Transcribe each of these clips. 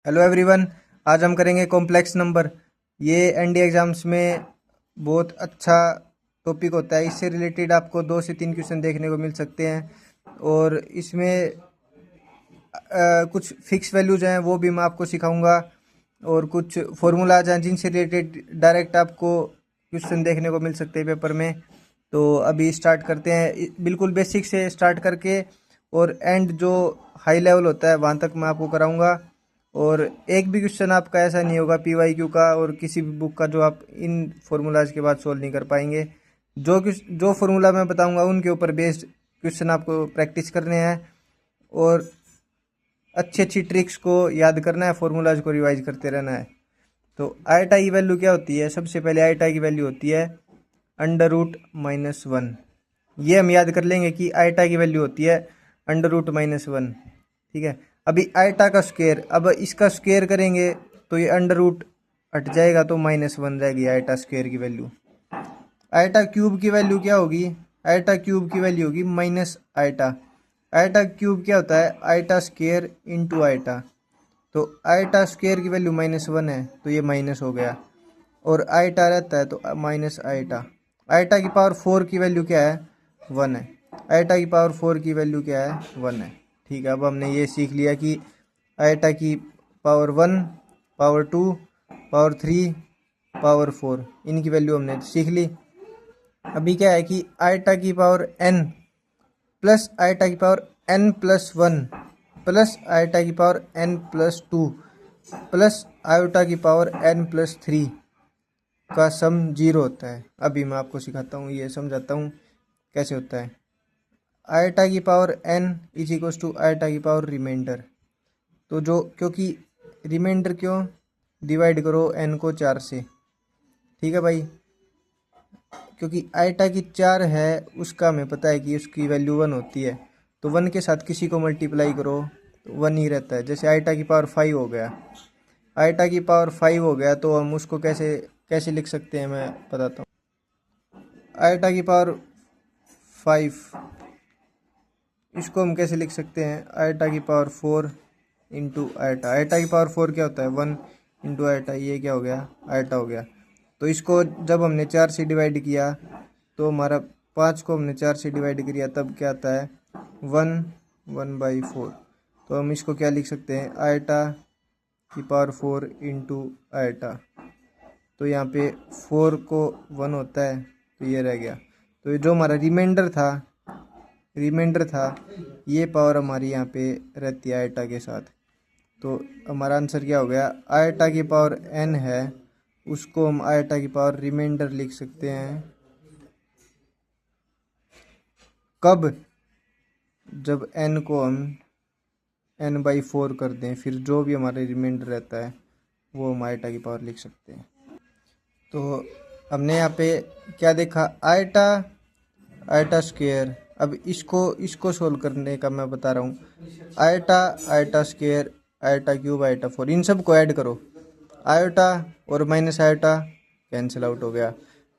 Hello everyone. आज हम करेंगे कॉम्प्लेक्स नंबर। ये एनडीए एग्जाम्स में बहुत अच्छा टॉपिक होता है। इससे रिलेटेड आपको 2 से 3 क्वेश्चन देखने को मिल सकते हैं और इसमें कुछ फिक्स वैल्यूज हैं वो भी मैं आपको सिखाऊंगा और कुछ फॉर्मूलाज हैं जिनसे रिलेटेड डायरेक्ट आपको क्वेश्चन देखने को मिल सकते हैं पेपर में। तो अभी स्टार्ट करते हैं, बिल्कुल बेसिक से स्टार्ट करके और एंड जो हाई लेवल होता है वहाँ तक मैं आपको कराऊंगा। और एक भी क्वेश्चन आपका ऐसा नहीं होगा पीवाईक्यू का और किसी भी बुक का जो आप इन फॉर्मूलाज के बाद सोल्व नहीं कर पाएंगे। जो फॉर्मूला मैं बताऊंगा उनके ऊपर बेस्ड क्वेश्चन आपको प्रैक्टिस करने हैं और अच्छी अच्छी ट्रिक्स को याद करना है, फॉर्मूलाज को रिवाइज करते रहना है। तो आईटा की वैल्यू क्या होती है? सबसे पहले आईटा की वैल्यू होती है √-1। ये हम याद कर लेंगे कि आईटा की वैल्यू होती है √-1। ठीक है। अभी आईटा का स्क्वायर, अब इसका स्क्वायर करेंगे तो ये अंडर रूट हट जाएगा तो -1 रहेगी आईटा स्क्वायर की वैल्यू। आईटा क्यूब की वैल्यू क्या होगी? आईटा क्यूब की वैल्यू होगी माइनस आईटा। आईटा क्यूब क्या होता है? आईटा स्क्वायर इंटू आईटा। तो आईटा स्क्वायर की वैल्यू -1 है तो ये माइनस हो गया और आईटा रहता है तो माइनस आईटा। आईटा की पावर 4 की वैल्यू क्या है? 1 है। आईटा की पावर 4 की वैल्यू क्या है? 1 है। ठीक है। अब हमने ये सीख लिया कि आईटा की पावर 1, पावर 2, पावर 3, पावर 4 इनकी वैल्यू हमने सीख ली। अभी क्या है कि आईटा की पावर n प्लस आईटा की पावर n+1 प्लस आईटा की पावर n+2 प्लस आयोटा की पावर n+3 का सम 0 होता है। अभी मैं आपको सिखाता हूँ, ये समझाता हूँ कैसे होता है। आयोटा की power n is equal to iota की पावर रिमाइंडर। तो जो क्योंकि रिमाइंडर क्यों, डिवाइड करो n को 4 से। ठीक है भाई, क्योंकि आईटा की 4 है उसका हमें पता है कि उसकी वैल्यू 1 होती है तो 1 के साथ किसी को मल्टीप्लाई करो तो 1 ही रहता है। जैसे आईटा की पावर 5 हो गया, आईटा की पावर 5 हो गया तो हम उसको कैसे कैसे लिख सकते हैं मैं बताता हूँ। आईटा की पावर 5 इसको हम कैसे लिख सकते हैं? आईटा की पावर 4 इंटू आईटा। आईटा की पावर 4 क्या होता है? 1 इंटू आईटा। ये क्या हो गया? आईटा हो गया। तो इसको जब हमने 4 से डिवाइड किया तो हमारा 5 को हमने 4 से डिवाइड किया तब क्या आता है? 1/4। तो हम इसको क्या लिख सकते हैं? आईटा की पावर 4 इंटू आईटा। तो यहाँ पे 4 को 1 होता है तो ये रह गया। तो ये जो हमारा रिमाइंडर था ये पावर हमारी यहाँ पे रहती है आईटा के साथ। तो हमारा आंसर क्या हो गया? आईटा की पावर n है उसको हम आईटा की पावर रिमाइंडर लिख सकते हैं। कब? जब n को हम n/4 कर दें, फिर जो भी हमारा रिमाइंडर रहता है वो हम आईटा की पावर लिख सकते हैं। तो हमने यहाँ पे क्या देखा? आईटा, आईटा स्क्वायर। अब इसको सोल्व करने का मैं बता रहा हूँ। आईटा, आईटा स्क्वायर, आईटा क्यूब, आईटा 4 इन सब को ऐड करो। आयोटा और माइनस आयोटा कैंसिल आउट हो गया,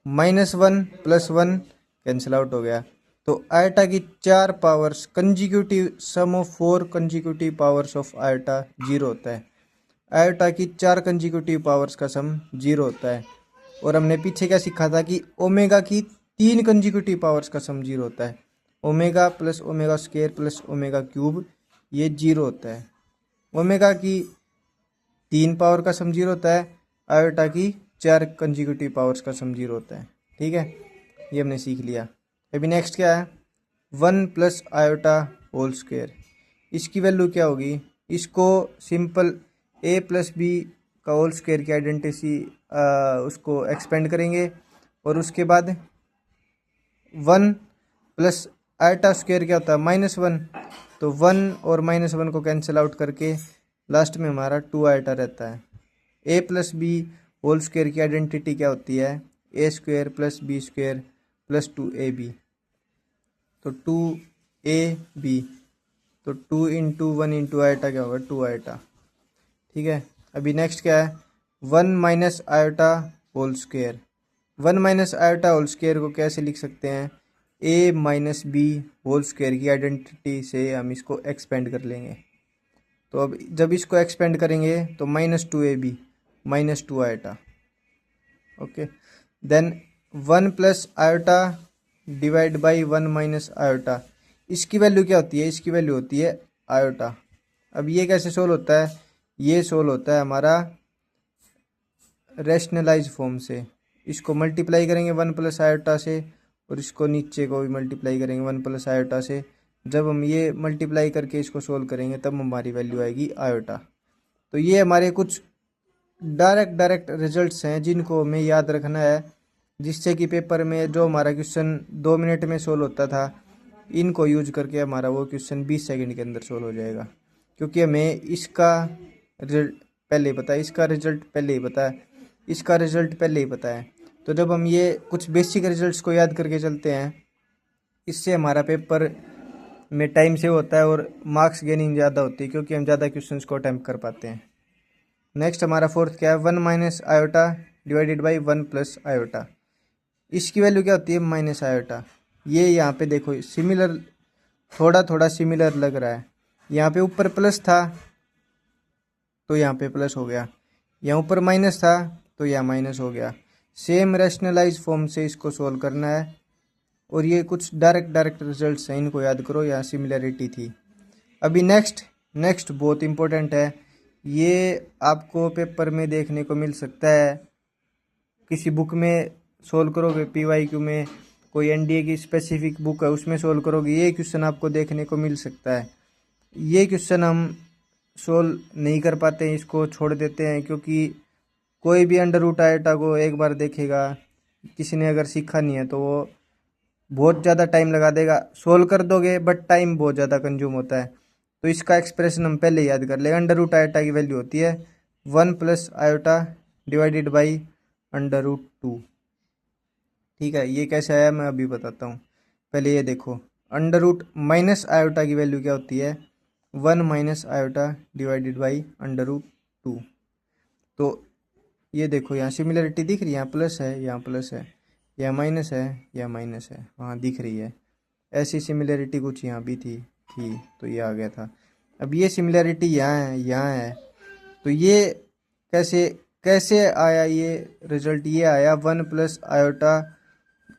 -1 + 1 कैंसिल आउट हो गया। तो आयोटा की 4 powers consecutive sum of 4 consecutive powers of iota 0 होता है। आयोटा की 4 कंजिक्यूटिव पावर्स का सम 0 होता है। और हमने पीछे क्या सीखा था कि ओमेगा की 3 कंजिक्यूटिव पावर्स का सम 0 होता है। Omega plus omega square plus omega cube ये 0 होता है। ओमेगा की 3 पावर का सम 0 होता है, आयोटा की 4 कंजिक्यूटिव पावर्स का सम 0 होता है। ठीक है, ये हमने सीख लिया। अभी नेक्स्ट क्या है? 1 + आयोटा होल स्क्वायर। इसकी वैल्यू क्या होगी? इसको सिंपल a + b का होल स्क्वायर की आइडेंटिटी उसको एक्सपेंड करेंगे और उसके बाद 1 + आयोटा स्क्वायर क्या होता है? -1। तो 1 और -1 को कैंसिल आउट करके लास्ट में हमारा 2 आयोटा रहता है। a + b होल स्क्वायर की आइडेंटिटी क्या होती है? a² + b² + 2ab। तो 2ab, तो 2 × 1 × आयोटा क्या होगा? 2 आयोटा। ठीक है। अभी नेक्स्ट क्या है? 1 - iota whole square. 1 - iota whole square को कैसे लिख सकते हैं? a - b होल स्क्वायर की आइडेंटिटी से हम इसको एक्सपेंड कर लेंगे। तो अब जब इसको एक्सपेंड करेंगे तो -2ab -2 iota. Okay, then 1 plus iota divide by 1 minus iota, इसकी वैल्यू क्या होती है? इसकी वैल्यू होती है आयोटा। अब ये कैसे सोल्व होता है? ये सोल्व होता है हमारा रैशनलाइज फॉर्म से। इसको मल्टीप्लाई करेंगे 1 प्लस आयोटा से और इसको नीचे को भी मल्टीप्लाई करेंगे 1 प्लस आयोटा से। जब हम ये मल्टीप्लाई करके इसको सोल्व करेंगे तब हमारी वैल्यू आएगी आयोटा। तो ये हमारे कुछ डायरेक्ट रिजल्ट्स हैं जिनको हमें याद रखना है, जिससे कि पेपर में जो हमारा क्वेश्चन 2 मिनट में सोल्व होता था, इनको यूज करके हमारा वो क्वेश्चन 20 सेकंड के अंदर सोल्व हो जाएगा। क्योंकि हमें इसका रिजल्ट पहले ही पता है, इसका रिजल्ट पहले ही पता है, इसका रिजल्ट पहले ही पता है। तो जब हम ये कुछ बेसिक रिजल्ट्स को याद करके चलते हैं, इससे हमारा पेपर में टाइम सेव होता है और मार्क्स गेनिंग ज़्यादा होती है, क्योंकि हम ज़्यादा क्वेश्चंस को अटैम्प्ट कर पाते हैं। नेक्स्ट हमारा फोर्थ क्या है? 1 minus iota divided by 1 plus iota. इसकी वैल्यू क्या होती है? Minus iota. ये यहाँ पे देखो सिमिलर, थोड़ा सिमिलर लग रहा है। यहाँ पे ऊपर प्लस था तो यहाँ पे प्लस हो गया, यहाँ ऊपर माइनस था तो यहाँ माइनस हो गया। सेम रैशनलाइज फॉर्म से इसको सोल्व करना है। और ये कुछ डायरेक्ट रिजल्ट्स हैं, इनको याद करो, यहाँ सिमिलरिटी थी। अभी नेक्स्ट बहुत इंपॉर्टेंट है, ये आपको पेपर में देखने को मिल सकता है। किसी बुक में सोल्व करोगे, PYQ में कोई NDA की स्पेसिफिक बुक है उसमें सोल्व करोगे, ये क्वेश्चन आपको देखने को मिल सकता है। ये क्वेश्चन हम सोल्व नहीं कर पाते हैं, इसको छोड़ देते हैं, क्योंकि कोई भी अंडर रूट आयोटा को एक बार देखेगा, किसी ने अगर सीखा नहीं है तो वो बहुत ज़्यादा टाइम लगा देगा। सोल्व कर दोगे बट टाइम बहुत ज़्यादा कंज्यूम होता है। तो इसका एक्सप्रेशन हम पहले याद कर लेंगे। अंडर रूट आयोटा की वैल्यू होती है 1 plus iota divided by under root 2। ठीक है, ये कैसे आया मैं अभी बताता हूँ। पहले ये देखो, अंडर रूट माइनस आयोटा की वैल्यू क्या होती है? 1 minus iota divided by under root 2। तो ये देखो यहाँ सिमिलरिटी दिख रही है, यहाँ प्लस है, यहाँ प्लस है, यहाँ माइनस है, यहाँ माइनस है, वहाँ दिख रही है। ऐसी सिमिलरिटी कुछ यहाँ भी थी, तो ये आ गया था। अब ये सिमिलरिटी यहाँ है। तो ये कैसे आया ये रिजल्ट? ये आया 1 प्लस आयोटा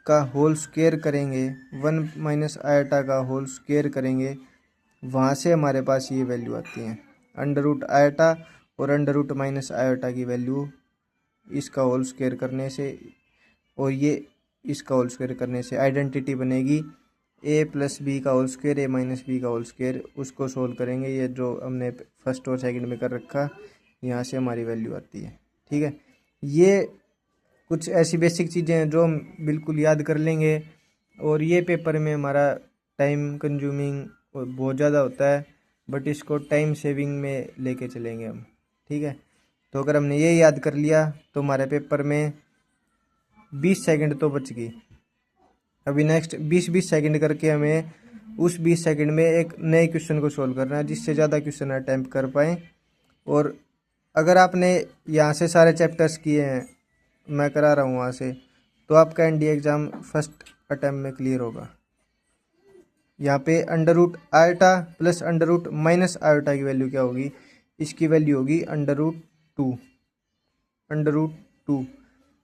का होल स्क्वायर करेंगे, 1 माइनस आयोटा का होल स्क्वायर करेंगे, वहाँ से हमारे पास ये वैल्यू आती है। अंडर रूट आयोटा और अंडर रूट माइनस आयोटा की वैल्यू इसका होल स्क्वायर करने से और ये इसका होल स्क्वायर करने से आइडेंटिटी बनेगी a प्लस बी का whole square, a minus B का होल स्क्वायर। उसको सोल्व करेंगे, ये जो हमने फर्स्ट और सेकंड में कर रखा, यहाँ से हमारी वैल्यू आती है। ठीक है, ये कुछ ऐसी बेसिक चीज़ें हैं जो हम बिल्कुल याद कर लेंगे, और ये पेपर में हमारा टाइम कंज्यूमिंग बहुत ज़्यादा होता है, बट इसको टाइम सेविंग में लेके चलेंगे हम। ठीक है, तो अगर हमने ये याद कर लिया तो हमारे पेपर में 20 सेकंड तो बच गई। अभी नेक्स्ट 20 सेकंड करके हमें उस 20 सेकंड में एक नए क्वेश्चन को सोल्व करना है, जिससे ज़्यादा क्वेश्चन अटैम्प्ट कर पाएँ। और अगर आपने यहाँ से सारे चैप्टर्स किए हैं, मैं करा रहा हूँ वहाँ से, तो आपका NDA एग्ज़ाम फर्स्ट अटैम्प्ट में क्लियर होगा। यहाँ पे under root iota plus under root minus iota की वैल्यू क्या होगी? इसकी वैल्यू होगी अंडर रूट 2।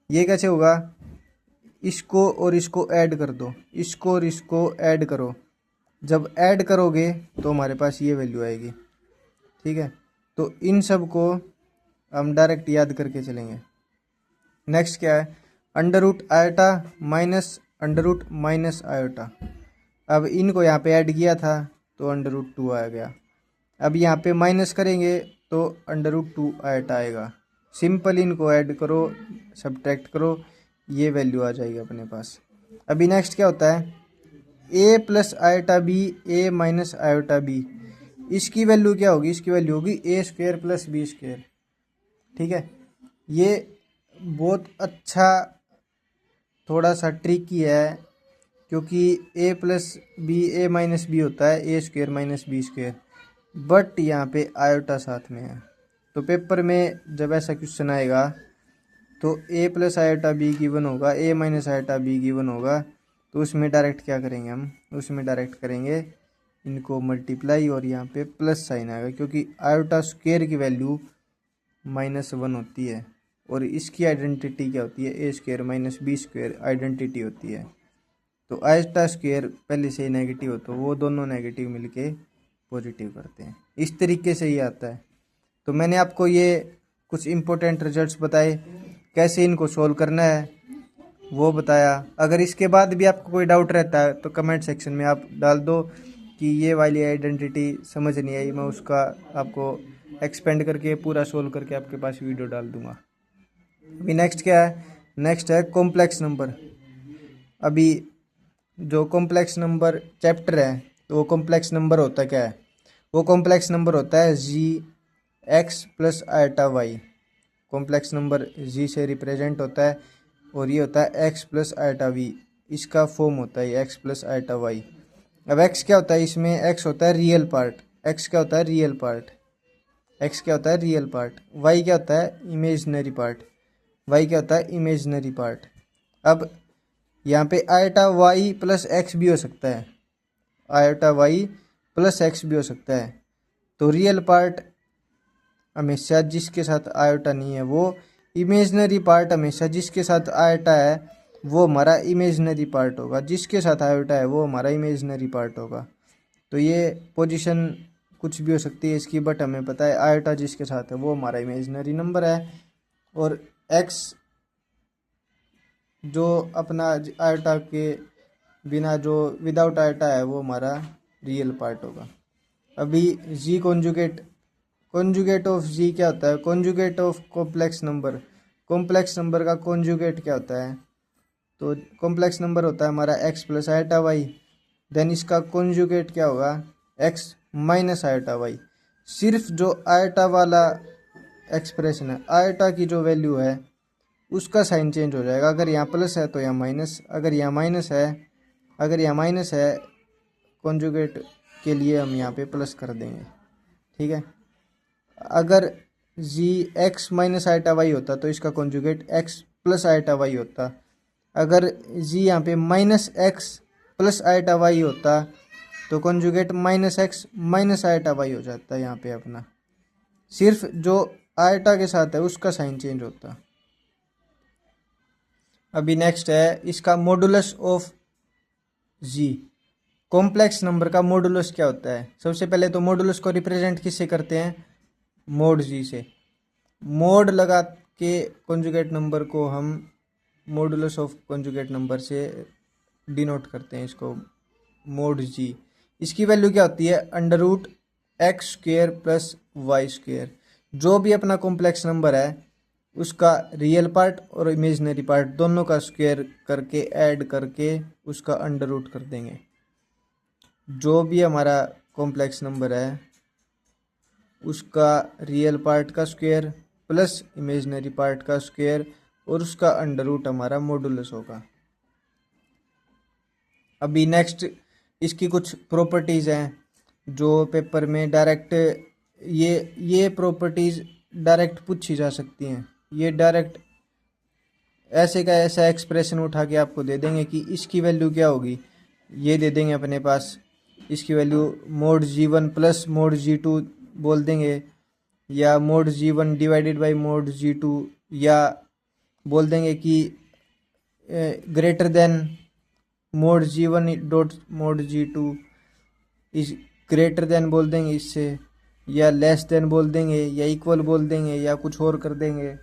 ये कैसे होगा? इसको और इसको ऐड कर दो, इसको और इसको ऐड करो। जब ऐड करोगे तो हमारे पास ये वैल्यू आएगी। ठीक है, तो इन सब को हम डायरेक्ट याद करके चलेंगे। नेक्स्ट क्या है? Under root iota minus under root minus iota. अब इनको यहाँ पे ऐड किया था तो अंडर रूट 2 आ गया। अब यहाँ पे माइनस करेंगे तो अंडर रूट 2 आयोटा आएगा। सिंपल इनको ऐड करो, सब्ट्रैक्ट करो, ये वैल्यू आ जाएगी अपने पास। अभी नेक्स्ट क्या होता है? a plus iota B, A minus iota B, इसकी वैल्यू क्या होगी? इसकी वैल्यू होगी a square plus B square. ठीक है, ये बहुत अच्छा थोड़ा सा ट्रिकी है, क्योंकि a plus B A minus B होता है a square minus B square, but यहाँ पे आयोटा साथ में है। तो पेपर में जब ऐसा क्वेश्चन आएगा तो a plus iota be given होगा, a minus iota be given होगा, तो उसमें डायरेक्ट क्या करेंगे हम? उसमें डायरेक्ट करेंगे इनको मल्टीप्लाई और यहाँ पे प्लस साइन आएगा, क्योंकि आयोटा स्क्वायर की वैल्यू -1 होती है और इसकी आइडेंटिटी क्या होती है, A square minus B square identity होती है। तो आयोटा स्क्वायर पहले से ही नेगेटिव हो तो वो दोनों नेगेटिव मिलके पॉजिटिव करते हैं। इस तरीके से ही आता है। तो मैंने आपको ये कुछ इम्पोर्टेंट रिजल्ट्स बताए, कैसे इनको सोल्व करना है वो बताया। अगर इसके बाद भी आपको कोई डाउट रहता है तो कमेंट सेक्शन में आप डाल दो कि ये वाली आइडेंटिटी समझ नहीं आई, मैं उसका आपको एक्सपेंड करके पूरा सोल्व करके आपके पास वीडियो डाल दूंगा। अभी नेक्स्ट क्या है, नेक्स्ट है कॉम्प्लेक्स नंबर। अभी जो कॉम्प्लेक्स नंबर चैप्टर है तो वो कॉम्प्लेक्स नंबर होता क्या है, वो कॉम्प्लेक्स नंबर होता है Z x plus iota y. Complex number Z से रिप्रेजेंट होता है और ये होता है एक्स प्लस आयटा वी, इसका फॉर्म होता है एक्स प्लस आयटा वाई। अब एक्स क्या होता है, इसमें एक्स होता है रियल पार्ट, एक्स क्या होता है रियल पार्ट, एक्स क्या होता है रियल पार्ट, वाई क्या होता है इमेजिनरी पार्ट, वाई क्या होता है इमेजिनरी पार्ट। अब यहाँ पे आयटा वाई प्लस एक्स भी हो सकता है, आयटा वाई प्लस एक्स भी हो सकता है। तो रियल पार्ट हमेशा जिसके साथ आयोटा नहीं है वो इमेजिनरी पार्ट, हमेशा जिसके साथ आयोटा है वो हमारा इमेजिनरी पार्ट होगा, जिसके साथ आयोटा है वो हमारा इमेजिनरी पार्ट होगा। तो ये पोजीशन कुछ भी हो सकती है इसकी, बट हमें पता है आयोटा जिसके साथ है वो हमारा इमेजिनरी नंबर है, और एक्स जो अपना आयोटा के बिना जो विदाउट आयोटा है वो हमारा रियल पार्ट होगा। अभी Z conjugate, conjugate of Z क्या होता है, conjugate of complex number, complex number का कॉन्जुगेट क्या होता है, तो कॉम्प्लेक्स नंबर होता है हमारा X plus iota Y, then इसका कॉन्जुगेट क्या होगा एक्स माइनस आयटा वाई। सिर्फ जो आयटा वाला एक्सप्रेशन है, आयटा की जो वैल्यू है उसका साइन चेंज हो जाएगा, अगर यहाँ प्लस है तो यहाँ माइनस, अगर यहाँ माइनस है, अगर यहाँ माइनस है कॉन्जुगेट के लिए हम यहाँ पे प्लस कर देंगे, ठीक है। अगर Z X minus iota Y होता तो इसका conjugate X plus iota Y होता, अगर जी यहाँ पे minus X plus iota Y होता तो conjugate minus X minus iota Y हो जाता है यहाँ पे अपना, सिर्फ जो आयटा के साथ है उसका साइन चेंज होता। अभी नेक्स्ट है इसका modulus of Z, complex number का मॉडुलस क्या होता है। सबसे पहले तो मॉडुलस को रिप्रेजेंट किससे करते हैं, मोड जी से, मोड लगा के कॉन्जुगेट नंबर को हम मॉडुलस ऑफ कॉन्जुगेट नंबर से डिनोट करते हैं इसको, मोड जी। इसकी वैल्यू क्या होती है under root X square plus Y square. जो भी अपना कॉम्प्लेक्स नंबर है उसका रियल पार्ट और इमेजिनरी पार्ट दोनों का स्क्वायर करके ऐड करके उसका अंडर रूट कर देंगे। जो भी हमारा कॉम्प्लेक्स नंबर है उसका रियल पार्ट का स्क्वायर प्लस इमेजिनरी पार्ट का स्क्वायर और उसका अंडर रूट हमारा मॉडुलस होगा। अभी नेक्स्ट इसकी कुछ प्रॉपर्टीज़ हैं जो पेपर में डायरेक्ट ये प्रॉपर्टीज़ डायरेक्ट पूछी जा सकती हैं। ये डायरेक्ट ऐसे का ऐसा एक्सप्रेशन उठा के आपको दे देंगे कि इसकी वैल्यू क्या होगी, ये दे देंगे अपने पास, इसकी value mode G1 plus mode G2 बोल देंगे, या mode G1 divided by mode G2, या बोल देंगे कि greater than mode G1 dot mode G2 is greater than बोल देंगे इससे, या लेस देन बोल देंगे, या इक्वल बोल देंगे, या कुछ और कर देंगे।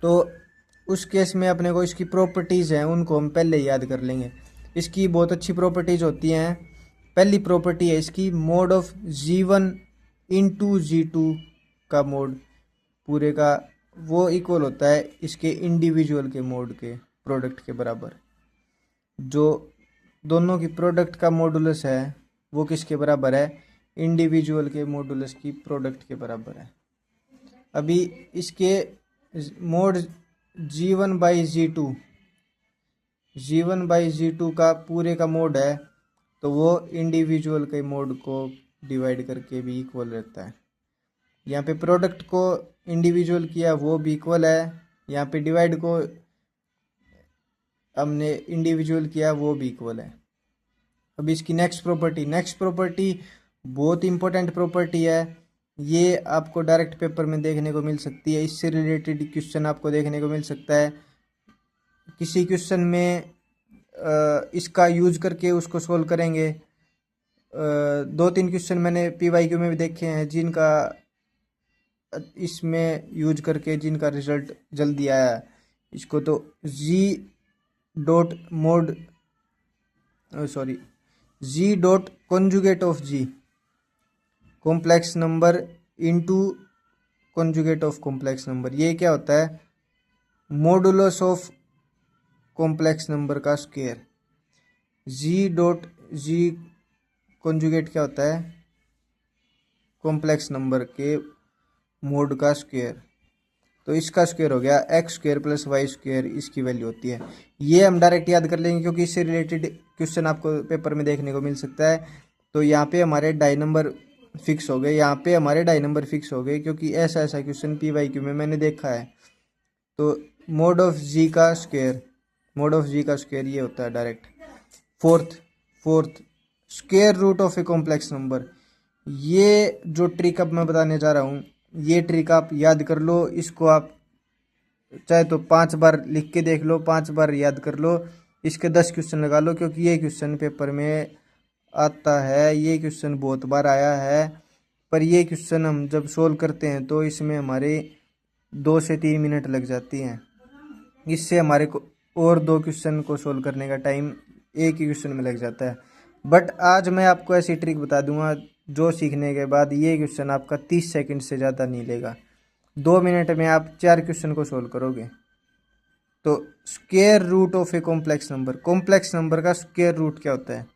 तो उस केस में अपने को इसकी प्रॉपर्टीज़ हैं उनको हम पहले याद कर लेंगे। इसकी बहुत अच्छी प्रॉपर्टीज़ होती हैं। पहली प्रॉपर्टी है इसकी mode of G1 into G2 का मोड पूरे का वो इक्वल होता है इसके इंडिविजुअल के मोड के प्रोडक्ट के बराबर। जो दोनों की प्रोडक्ट का मॉडुलस है वो किसके बराबर है, इंडिविजुअल के मॉडुलस की प्रोडक्ट के बराबर है। अभी इसके mode G1 by G2, G1 by G2 का पूरे का मोड है तो वो इंडिविजुअल के मोड को डिवाइड करके भी इक्वल रहता है। यहाँ पे प्रोडक्ट को इंडिविजुअल किया वो भी इक्वल है, यहाँ पे डिवाइड को हमने इंडिविजुअल किया वो भी इक्वल है। अब इसकी नेक्स्ट प्रॉपर्टी बहुत इंपॉर्टेंट प्रॉपर्टी है। ये आपको डायरेक्ट पेपर में देखने को मिल सकती है। इससे रिलेटेड क्वेश्चन आपको देखने को मिल सकता है। किसी क्वेश्चन में इसका यूज करके उसको सोल्व करेंगे। 2-3 क्वेश्चन मैंने PYQ में भी देखे हैं जिनका इसमें यूज करके जिनका रिजल्ट जल्दी आया है। इसको तो Z dot conjugate of Z complex number into conjugate of complex number, ये क्या होता है? मॉडुलस ऑफ कॉम्प्लेक्स नंबर का स्क्वायर। जी कॉन्जुगेट क्या होता है? कॉम्प्लेक्स नंबर के मोड का स्क्वायर। तो इसका स्क्वायर हो गया x² + y², इसकी वैल्यू होती है। ये हम डायरेक्ट याद कर लेंगे क्योंकि इससे रिलेटेड क्वेश्चन आपको पेपर में देखने को मिल सकता है। तो यहाँ पे हमारे डाई नंबर फिक्स हो गए, क्योंकि ऐसा क्वेश्चन PYQ में मैंने देखा है। तो मोड ऑफ जी का स्क्वायर ये होता है direct. Fourth square root of a complex number. ये जो ट्रिक अब मैं बताने जा रहा हूँ, ये ट्रिक आप याद कर लो। इसको आप चाहे तो 5 बार लिख के देख लो, 5 बार याद कर लो, इसके 10 क्वेश्चन लगा लो, क्योंकि ये क्वेश्चन पेपर में आता है। ये क्वेश्चन बहुत बार आया है, पर ये क्वेश्चन हम जब सोल्व करते हैं तो इसमें हमारे 2 से 3 मिनट लग जाती हैं। इससे हमारे को और 2 क्वेश्चन को सोल्व करने का टाइम एक ही क्वेश्चन में लग जाता है। बट आज मैं आपको ऐसी ट्रिक बता दूंगा जो सीखने के बाद ये क्वेश्चन आपका 30 सेकंड से ज़्यादा नहीं लेगा। 2 मिनट में आप 4 क्वेश्चन को सोल्व करोगे। तो square root of a complex number का स्क्वायर रूट क्या होता है?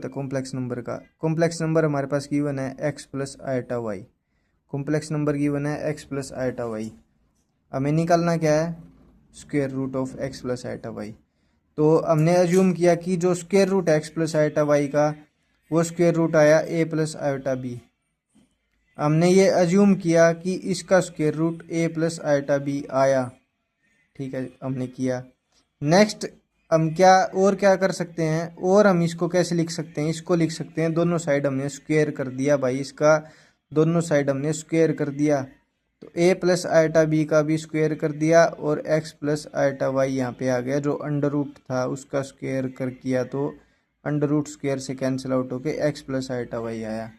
कॉम्प्लेक्स नंबर का? कॉम्प्लेक्स नंबर हमारे पास गिवन है x + i/y। Complex number given है x + i/y। हमें निकालना क्या है? Square root of x + i/y। तो हमने अज्यूम किया कि जो स्क्वायर रूट है x + i/y का, वो स्क्वायर रूट आया a + i/b। हमने ये अज्यूम किया कि इसका स्क्वायर रूट a + i/b आया। ठीक है, हमने किया। नेक्स्ट हम क्या कर सकते हैं? और हम इसको कैसे लिख सकते हैं? इसको लिख सकते हैं, दोनों साइड हमने स्क्वायर कर दिया भाई, इसका दोनों साइड हमने स्क्वायर कर दिया। तो a + i/b का भी स्क्वायर कर दिया, और x + i/y यहाँ पे आ गया। जो अंडर रूट था उसका स्क्वायर कर किया, तो अंडर रूट स्क्वायर से कैंसिल आउट होके x + i/y आया।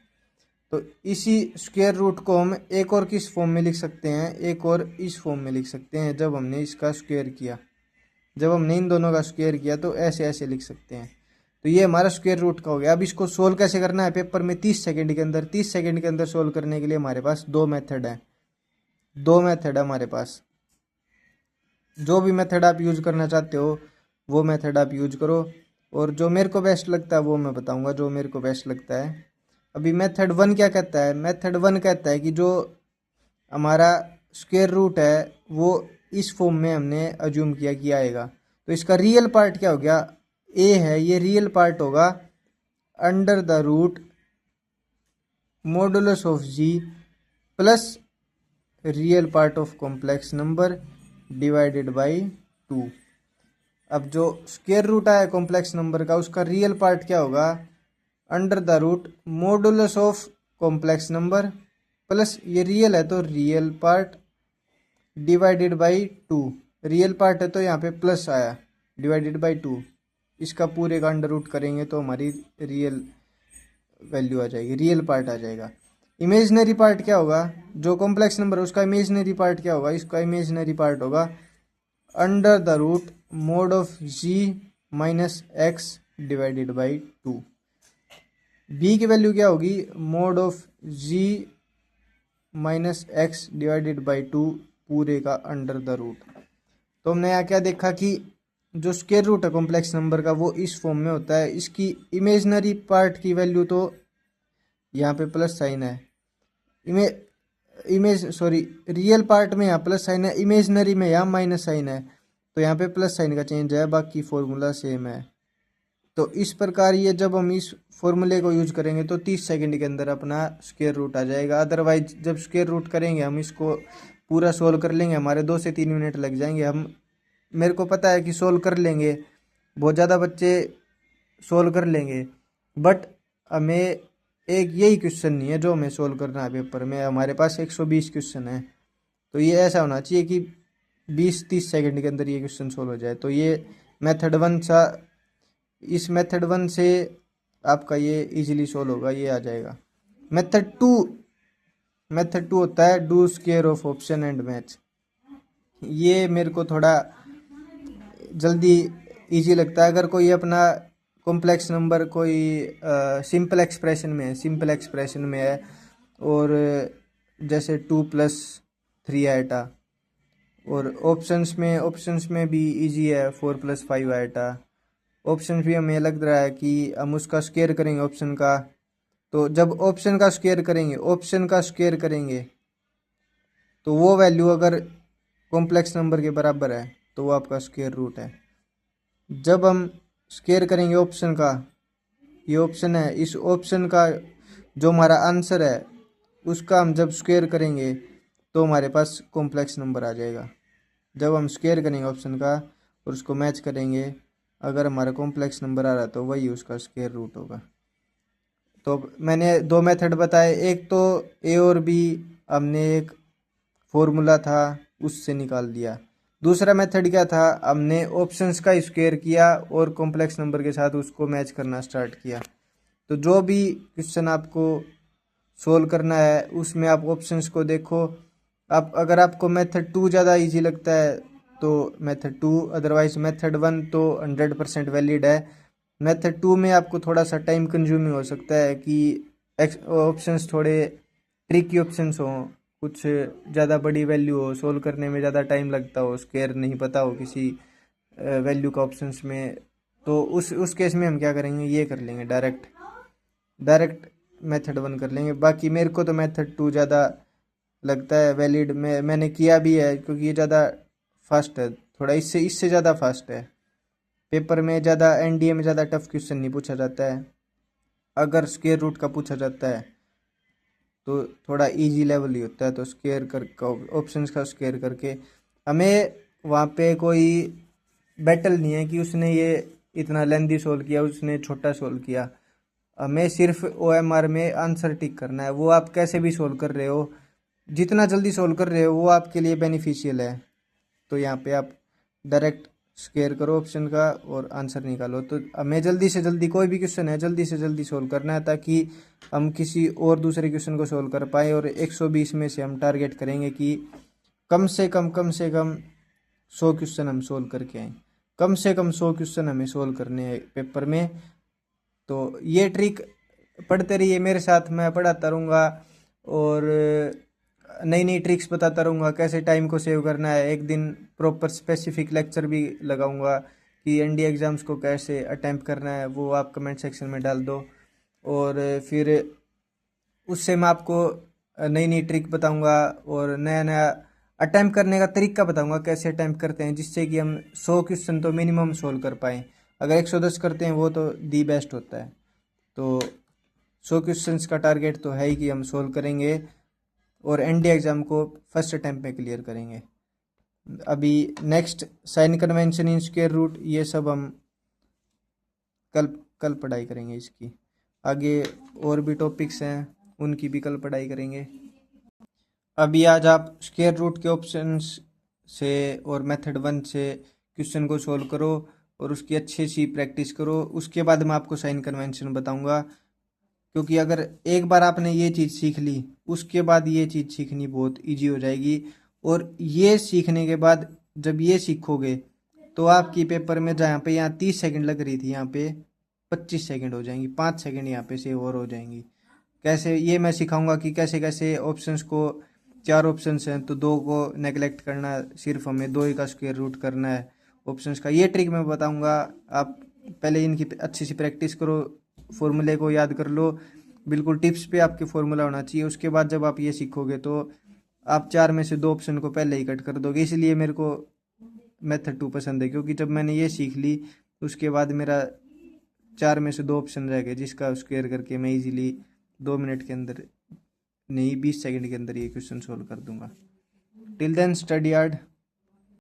तो इसी स्क्वायर रूट को हम एक और किस फॉर्म में लिख सकते हैं? एक और इस फॉर्म में लिख सकते हैं। जब हमने इसका स्क्वायर किया, जब हमने इन दोनों का स्क्वायर किया, तो ऐसे लिख सकते हैं। तो ये हमारा स्क्वायर रूट का हो गया। अब इसको सोल्व कैसे करना है पेपर में? 30 सेकंड के अंदर सोल्व करने के लिए हमारे पास 2 मेथड है। हमारे पास। जो भी मेथड आप यूज करना चाहते हो वो मेथड आप यूज करो, और जो मेरे को बेस्ट लगता है वो मैं बताऊंगा, जो मेरे को बेस्ट लगता है। अभी मेथड 1 क्या कहता है? मेथड 1 कहता है कि जो हमारा स्क्वायर रूट है वो इस फॉर्म में हमने अज्यूम किया कि आएगा। तो इसका रियल पार्ट क्या हो गया? a है, ये रियल पार्ट होगा under the root modulus of g plus real part of complex number divided by 2। अब जो स्क्वायर रूट आया कॉम्प्लेक्स नंबर का, उसका रियल पार्ट क्या होगा? Under the root modulus of complex number plus, ये रियल है तो real part, divided by 2। Real part है तो यहाँ पे प्लस आया, डिवाइडेड बाई 2। इसका पूरे का अंडर रूट करेंगे तो हमारी रियल वैल्यू आ जाएगी, रियल पार्ट आ जाएगा। इमेजिनरी पार्ट क्या होगा? जो कॉम्प्लेक्स नंबर है उसका इमेजिनरी पार्ट क्या होगा? इसका इमेजिनरी पार्ट होगा under the root mod of g minus x divided by 2। b की वैल्यू क्या होगी? Mod of g minus x divided by 2 पूरे का अंडर द रूट। तो हमने यहाँ क्या देखा कि जो स्क्वायर रूट है कॉम्प्लेक्स नंबर का वो इस फॉर्म में होता है। इसकी इमेजिनरी पार्ट की वैल्यू तो यहाँ पे प्लस साइन है, रियल पार्ट में यहाँ प्लस साइन है, इमेजिनरी में यहाँ माइनस साइन है, तो यहाँ पे प्लस साइन का चेंज है, बाकी फॉर्मूला सेम है। तो इस प्रकार ये जब हम इस फॉर्मूले को यूज करेंगे तो 30 सेकंड के अंदर अपना स्क्वायर रूट आ जाएगा। अदरवाइज जब स्क्वायर रूट करेंगे हम इसको पूरा सोल्व कर लेंगे, हमारे 2 से 3 मिनट लग जाएंगे। मेरे को पता है कि सोल्व कर लेंगे। बहुत ज़्यादा बच्चे सोल्व कर लेंगे। बट हमें एक यही क्वेश्चन नहीं है जो हमें सोल्व करना है पेपर में, हमारे पास 120 क्वेश्चन है। तो ये ऐसा होना चाहिए कि 20-30 सेकंड के अंदर ये क्वेश्चन सोल्व हो जाए। तो ये मेथड वन सा, इस मेथड वन से आपका ये इजीली सोल्व होगा, ये आ जाएगा। मेथड टू होता है do square of option and match. ये मेरे को थोड़ा जल्दी इजी लगता है। अगर कोई अपना कॉम्प्लेक्स नंबर कोई सिंपल एक्सप्रेशन में है और जैसे 2+3 आएटा, और ऑप्शंस में भी इजी है 4+5 आएटा। ऑप्शन भी हमें लग रहा है कि हम उसका स्क्वायर करेंगे ऑप्शन का, तो जब ऑप्शन का स्क्वायर करेंगे तो वो वैल्यू अगर कॉम्प्लेक्स नंबर के बराबर है तो वो आपका स्क्वायर रूट है। जब हम स्क्वायर करेंगे ऑप्शन का, ये ऑप्शन है, इस ऑप्शन का जो हमारा आंसर है उसका हम जब स्क्वायर करेंगे तो हमारे पास कॉम्प्लेक्स नंबर आ जाएगा। जब हम स्क्वायर करेंगे ऑप्शन का और उसको मैच करेंगे, अगर हमारा कॉम्प्लेक्स नंबर आ रहा है तो वही उसका स्क्वायर रूट होगा। तो मैंने दो मेथड बताए, एक तो ए और बी हमने एक फॉर्मूला था उससे निकाल दिया। दूसरा मेथड क्या था, हमने ऑप्शंस का स्क्वायर किया और कॉम्प्लेक्स नंबर के साथ उसको मैच करना स्टार्ट किया। तो जो भी क्वेश्चन आपको सोल्व करना है उसमें आप ऑप्शंस को देखो। आप अगर आपको मेथड टू ज़्यादा इजी लगता है तो method two, otherwise method one तो 100% वैलिड है। मेथड टू में आपको थोड़ा सा टाइम कंज्यूमिंग हो सकता है कि ऑप्शंस थोड़े ट्रिकी ऑप्शंस हों, कुछ ज़्यादा बड़ी वैल्यू हो, सोल्व करने में ज़्यादा टाइम लगता हो, स्क्वायर नहीं पता हो किसी वैल्यू का ऑप्शंस में। तो उस केस में हम क्या करेंगे, ये कर लेंगे डायरेक्ट मेथड वन कर लेंगे। बाकी मेरे को तो मेथड टू ज़्यादा लगता है वैलिड, मैंने किया भी है क्योंकि ये ज़्यादा फास्ट है, थोड़ा इससे ज़्यादा फास्ट है। पेपर में ज़्यादा एनडीए में ज़्यादा टफ क्वेश्चन नहीं पूछा जाता है। अगर स्क्वायर रूट का पूछा जाता है तो थोड़ा इजी लेवल ही होता है। तो स्क्वायर कर ऑप्शंस का स्क्वायर करके हमें वहाँ पे कोई बैटल नहीं है कि उसने ये इतना लेंदी सोल्व किया, उसने छोटा सोल्व किया। हमें सिर्फ ओएमआर में आंसर टिक करना है। वो आप कैसे भी सोल्व कर रहे हो, जितना जल्दी सोल्व कर रहे हो वो आपके लिए बेनिफिशियल है। तो यहाँ पे आप डायरेक्ट स्क्वायर करो ऑप्शन का और आंसर निकालो। तो हमें जल्दी से जल्दी कोई भी क्वेश्चन है जल्दी से जल्दी सोल्व करना है ताकि हम किसी और दूसरे क्वेश्चन को सोल्व कर पाए। और 120 में से हम टारगेट करेंगे कि कम से कम 100 क्वेश्चन हम सोल्व करके आएँ। कम से कम 100 क्वेश्चन हमें सोल्व करने हैं पेपर में। तो ये ट्रिक पढ़ते रहिए मेरे साथ, मैं पढ़ाता रहूँगा और नई नई ट्रिक्स बताता रहूँगा कैसे टाइम को सेव करना है। एक दिन प्रॉपर स्पेसिफिक लेक्चर भी लगाऊंगा कि एनडीए एग्ज़ाम्स को कैसे अटैम्प्ट करना है, वो आप कमेंट सेक्शन में डाल दो। और फिर उससे मैं आपको नई नई ट्रिक बताऊंगा और नया नया अटैम्प्ट करने का तरीका बताऊंगा कैसे अटैम्प्ट करते हैं, जिससे कि हम 100 क्वेश्चन तो मिनिमम सोल्व कर पाएँ। अगर 110 करते हैं वो तो दी बेस्ट होता है। तो 100 क्वेश्चंस का टारगेट तो है ही कि हम सोल्व करेंगे और एनडीए एग्ज़ाम को फर्स्ट अटैम्प्ट में क्लियर करेंगे। अभी next sign convention in square root, ये सब हम कल पढ़ाई करेंगे। इसकी आगे और भी टॉपिक्स हैं उनकी भी कल पढ़ाई करेंगे। अभी आज आप स्क्वायर रूट के ऑप्शंस से और मेथड वन से क्वेश्चन को सोल्व करो और उसकी अच्छी सी प्रैक्टिस करो। उसके बाद मैं आपको साइन कन्वेंशन बताऊंगा, क्योंकि अगर एक बार आपने ये चीज़ सीख ली उसके बाद ये चीज़ सीखनी बहुत इजी हो जाएगी। और ये सीखने के बाद जब ये सीखोगे तो आपकी पेपर में जहाँ पे यहाँ 30 सेकंड लग रही थी यहाँ पे 25 सेकंड हो जाएंगी, 5 सेकंड यहाँ पे सेव और हो जाएंगी। कैसे, ये मैं सिखाऊंगा कि कैसे कैसे ऑप्शंस को, 4 ऑप्शंस हैं तो 2 को नेगलेक्ट करना है, सिर्फ हमें 2 ही का स्क्वायर रूट करना है ऑप्शंस का। ये ट्रिक मैं बताऊंगा। आप पहले इनकी अच्छी सी प्रैक्टिस करो, फॉर्मूले को याद कर लो, बिल्कुल टिप्स पे आपके फॉर्मूला होना चाहिए। उसके बाद जब आप ये सीखोगे तो आप 4 में से 2 ऑप्शन को पहले ही कट कर दोगे। इसलिए मेरे को मेथड 2 पसंद है, क्योंकि जब मैंने ये सीख ली उसके बाद मेरा 4 में से 2 ऑप्शन रह गए जिसका स्क्वायर करके मैं इजीली 2 मिनट के अंदर, नहीं 20 सेकंड के अंदर ये क्वेश्चन सोल्व कर दूंगा। Till then study hard.